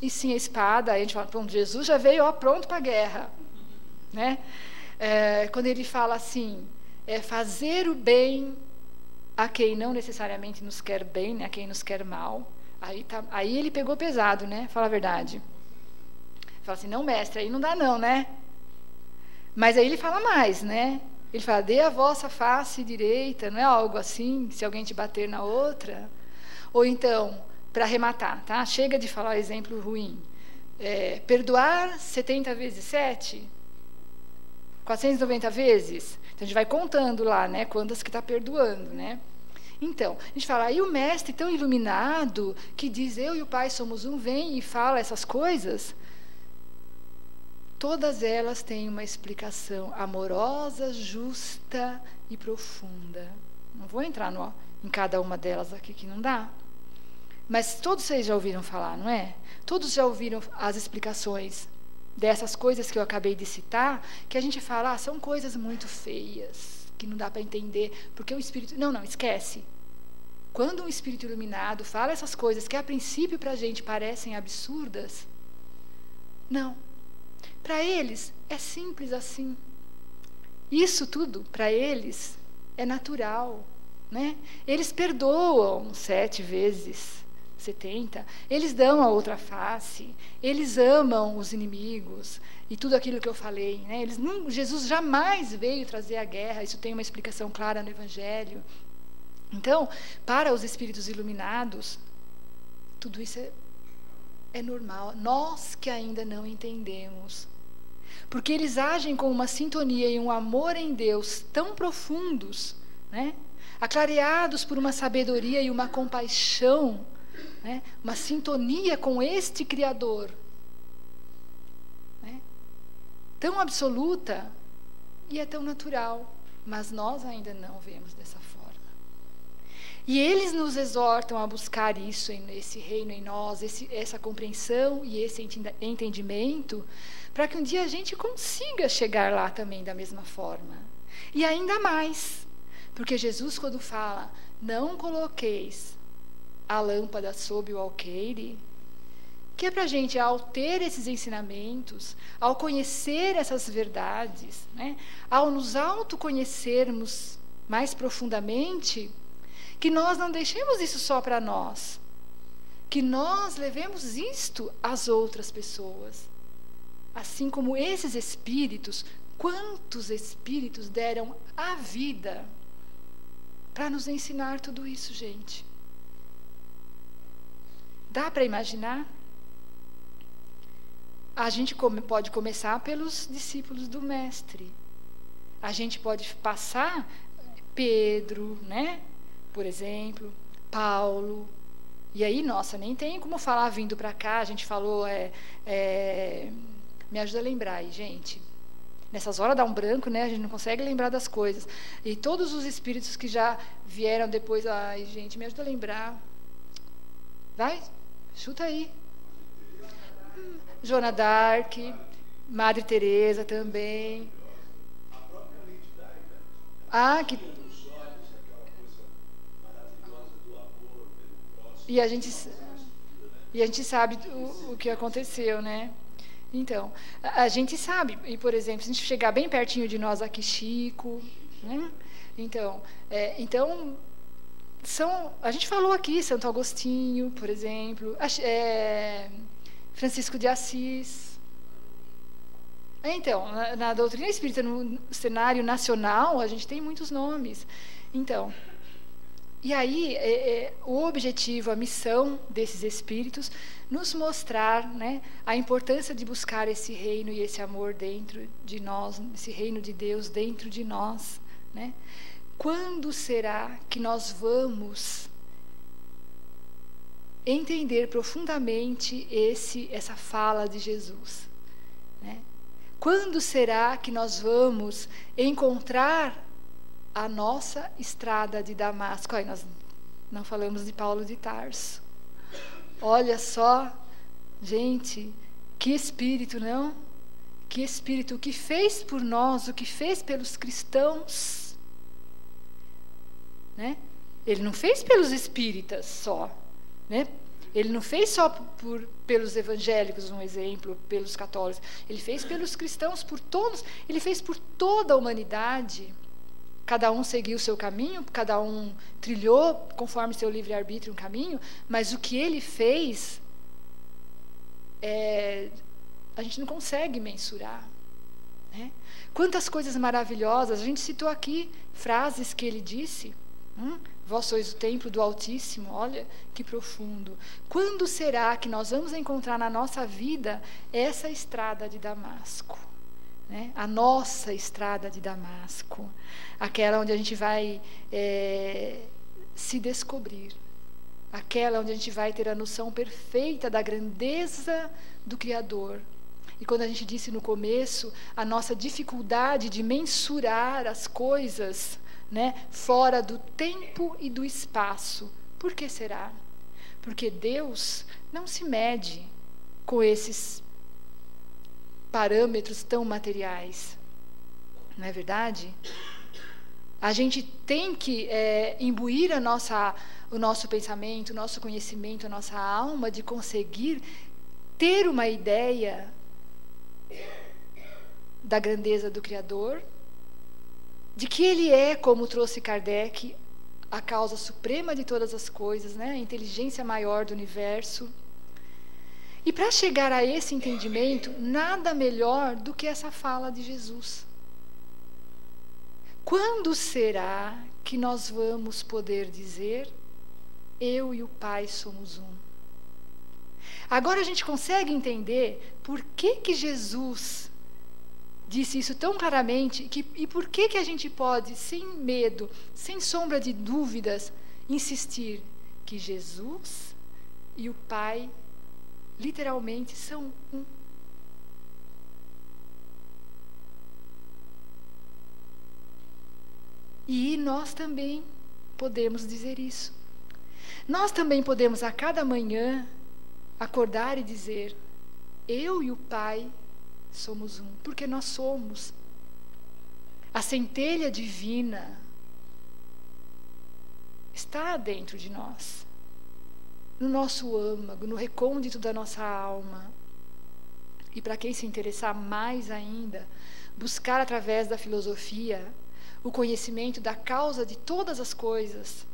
e sim a espada. Aí a gente fala: pronto, Jesus já veio pronto para a guerra, né? Quando ele fala assim: fazer o bem a quem não necessariamente nos quer bem, né? A quem nos quer mal. Aí ele pegou pesado, né? Fala a verdade. Fala assim: não, mestre, aí não dá não, né? Mas aí ele fala mais, né? Ele fala: dê a vossa face direita, não é algo assim, se alguém te bater na outra. Ou então, para arrematar, tá? Chega de falar exemplo ruim. Perdoar 70 vezes 7? 490 vezes? Então a gente vai contando lá, né? Quantas que está perdoando, né? Então, a gente fala: aí o mestre tão iluminado, que diz eu e o Pai somos um, vem e fala essas coisas. Todas elas têm uma explicação amorosa, justa e profunda. Não vou entrar em cada uma delas aqui, que não dá. Mas todos vocês já ouviram falar, não é? Todos já ouviram as explicações dessas coisas que eu acabei de citar, que a gente fala: são coisas muito feias, que não dá para entender, porque o espírito... Não, esquece. Quando um espírito iluminado fala essas coisas que a princípio para a gente parecem absurdas, não. Para eles é simples assim. Isso tudo, para eles, é natural, né? Eles perdoam 7 vezes 70, eles dão a outra face, eles amam os inimigos e tudo aquilo que eu falei, né? Jesus jamais veio trazer a guerra, isso tem uma explicação clara no Evangelho. Então, para os espíritos iluminados, tudo isso é normal. Nós que ainda não entendemos. Porque eles agem com uma sintonia e um amor em Deus tão profundos, né? Aclareados por uma sabedoria e uma compaixão, né? Uma sintonia com este Criador, né? Tão absoluta e é tão natural, mas nós ainda não vemos dessa forma. E eles nos exortam a buscar isso, esse reino em nós, essa compreensão e esse entendimento, para que um dia a gente consiga chegar lá também da mesma forma. E ainda mais, porque Jesus, quando fala, não coloqueis a lâmpada sob o alqueire, que é para a gente, ao ter esses ensinamentos, ao conhecer essas verdades, né, ao nos autoconhecermos mais profundamente, que nós não deixemos isso só para nós, que nós levemos isto às outras pessoas. Assim como esses espíritos, quantos espíritos deram a vida para nos ensinar tudo isso, gente? Dá para imaginar? A gente pode começar pelos discípulos do Mestre. A gente pode passar Pedro, né? Por exemplo, Paulo. E aí, nossa, nem tem como falar vindo para cá. A gente falou, me ajuda a lembrar aí, gente. Nessas horas dá um branco, né? A gente não consegue lembrar das coisas. E todos os espíritos que já vieram depois, ai, gente, me ajuda a lembrar. Vai, chuta aí. Joana d'Arc, Madre Teresa também. Ah, que... E a gente sabe o que aconteceu, né? Então, a gente sabe, e por exemplo, se a gente chegar bem pertinho de nós aqui, Chico, né? Então, a gente falou aqui, Santo Agostinho, por exemplo, Francisco de Assis. Então, na doutrina espírita, no cenário nacional, a gente tem muitos nomes. Então, e aí, o objetivo, a missão desses espíritos, nos mostrar, né, a importância de buscar esse reino e esse amor dentro de nós, esse reino de Deus dentro de nós, né? Quando será que nós vamos entender profundamente essa fala de Jesus, né? Quando será que nós vamos encontrar a nossa estrada de Damasco? Aí nós não falamos de Paulo de Tarso. Olha só, gente, que espírito, não? Que espírito, o que fez por nós, o que fez pelos cristãos, né? Ele não fez pelos espíritas só, né? Ele não fez só pelos evangélicos, um exemplo, pelos católicos. Ele fez pelos cristãos, por todos. Ele fez por toda a humanidade. Cada um seguiu o seu caminho, cada um trilhou, conforme seu livre-arbítrio, um caminho, mas o que ele fez, a gente não consegue mensurar, né? Quantas coisas maravilhosas, a gente citou aqui frases que ele disse, vós sois o templo do Altíssimo, olha que profundo. Quando será que nós vamos encontrar na nossa vida essa estrada de Damasco? Né? A nossa estrada de Damasco, aquela onde a gente vai se descobrir, aquela onde a gente vai ter a noção perfeita da grandeza do Criador. E quando a gente disse no começo, a nossa dificuldade de mensurar as coisas, né, fora do tempo e do espaço. Por que será? Porque Deus não se mede com esses parâmetros tão materiais, não é verdade? A gente tem que imbuir o nosso pensamento, o nosso conhecimento, a nossa alma, de conseguir ter uma ideia da grandeza do Criador, de que Ele é, como trouxe Kardec, a causa suprema de todas as coisas, né? A inteligência maior do universo. E para chegar a esse entendimento, nada melhor do que essa fala de Jesus. Quando será que nós vamos poder dizer: eu e o Pai somos um? Agora a gente consegue entender por que Jesus disse isso tão claramente e por que a gente pode, sem medo, sem sombra de dúvidas, insistir que Jesus e o Pai literalmente são um. E nós também podemos dizer isso. Nós também podemos a cada manhã acordar e dizer: eu e o Pai somos um, porque nós somos. A centelha divina está dentro de nós, no nosso âmago, no recôndito da nossa alma. E para quem se interessar mais ainda, buscar através da filosofia o conhecimento da causa de todas as coisas,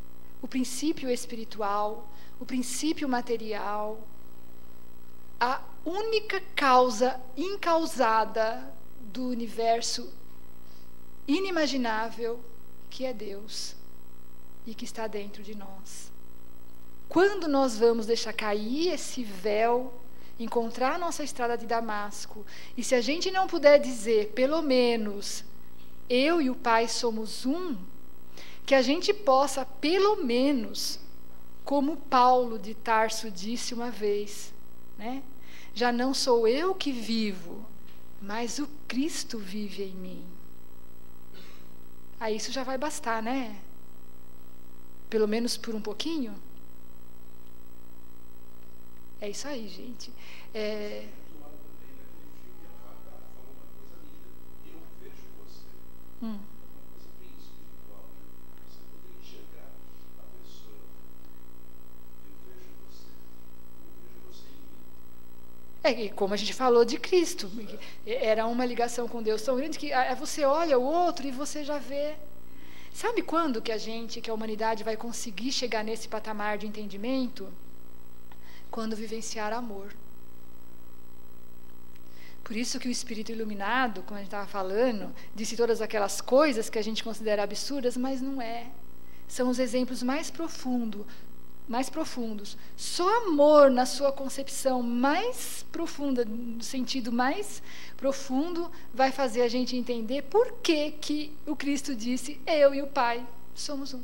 o princípio espiritual, o princípio material, a única causa incausada do universo inimaginável, que é Deus e que está dentro de nós. Quando nós vamos deixar cair esse véu, encontrar a nossa estrada de Damasco, e se a gente não puder dizer, pelo menos, eu e o Pai somos um, que a gente possa, pelo menos, como Paulo de Tarso disse uma vez, né? Já não sou eu que vivo, mas o Cristo vive em mim. Aí isso já vai bastar, né? Pelo menos por um pouquinho. É isso aí, gente. E como a gente falou de Cristo, era uma ligação com Deus tão grande que você olha o outro e você já vê. Sabe quando que a humanidade vai conseguir chegar nesse patamar de entendimento? Quando vivenciar amor. Por isso que o Espírito Iluminado, como a gente estava falando, disse todas aquelas coisas que a gente considera absurdas, mas não é. São os exemplos mais profundos. Só amor na sua concepção mais profunda, no sentido mais profundo, vai fazer a gente entender por que o Cristo disse: eu e o Pai somos um.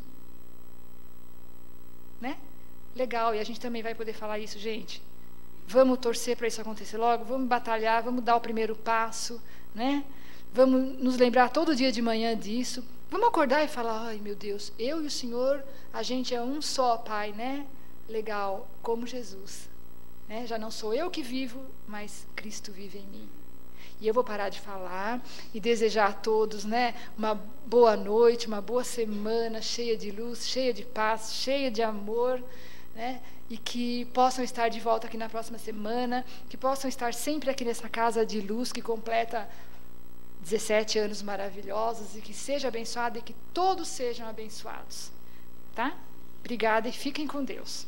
Né? Legal, e a gente também vai poder falar isso, gente. Vamos torcer para isso acontecer logo, vamos batalhar, vamos dar o primeiro passo, né? Vamos nos lembrar todo dia de manhã disso. Vamos acordar e falar: ai meu Deus, eu e o Senhor, a gente é um só, Pai, né? Legal, como Jesus, né? Já não sou eu que vivo, mas Cristo vive em mim. E eu vou parar de falar e desejar a todos, né, uma boa noite, uma boa semana, cheia de luz, cheia de paz, cheia de amor, né? E que possam estar de volta aqui na próxima semana, que possam estar sempre aqui nessa casa de luz que completa 17 anos maravilhosos, e que seja abençoada e que todos sejam abençoados, tá? Obrigada e fiquem com Deus.